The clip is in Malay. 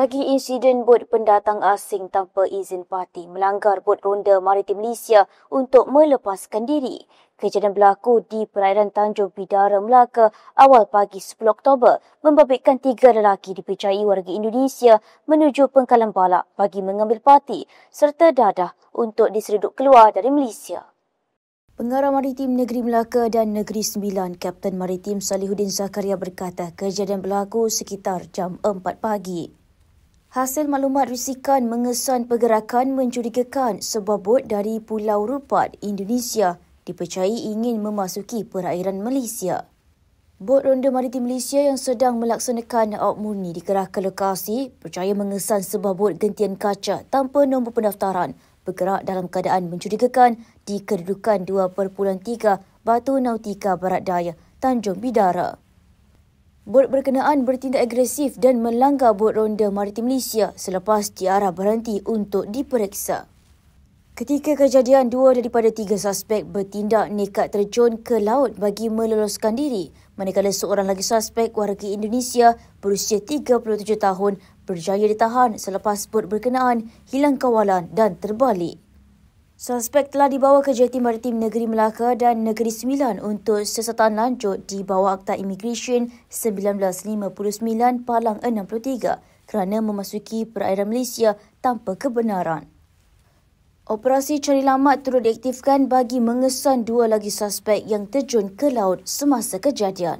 Lagi insiden bot pendatang asing tanpa izin parti melanggar bot ronda maritim Malaysia untuk melepaskan diri. Kejadian berlaku di perairan Tanjung Bidara, Melaka awal pagi 10 Oktober membabitkan 3 lelaki dipercayai warga Indonesia menuju Pengkalan Balak bagi mengambil parti serta dadah untuk diseruduk keluar dari Malaysia. Pengarah Maritim Negeri Melaka dan Negeri Sembilan, Kapten Maritim Salihuddin Zakaria berkata kejadian berlaku sekitar jam 4 pagi. Hasil maklumat risikan mengesan pergerakan mencurigakan sebuah bot dari Pulau Rupat, Indonesia dipercayai ingin memasuki perairan Malaysia. Bot Ronda Maritim Malaysia yang sedang melaksanakan awak murni dikerahkan lokasi percaya mengesan sebuah bot gentian kaca tanpa nombor pendaftaran bergerak dalam keadaan mencurigakan di kedudukan 2.3 Batu Nautika Barat Daya, Tanjung Bidara. Bot berkenaan bertindak agresif dan melanggar bot Ronda Maritim Malaysia selepas diarah berhenti untuk diperiksa. Ketika kejadian, 2 daripada 3 suspek bertindak nekat terjun ke laut bagi meloloskan diri, manakala seorang lagi suspek warga Indonesia berusia 37 tahun berjaya ditahan selepas bot berkenaan hilang kawalan dan terbalik. Suspek telah dibawa ke Jatim Maritim Negeri Melaka dan Negeri Sembilan untuk siasatan lanjut di bawah Akta Immigration 1959 Palang 63 kerana memasuki perairan Malaysia tanpa kebenaran. Operasi cari lamat turut diaktifkan bagi mengesan 2 lagi suspek yang terjun ke laut semasa kejadian.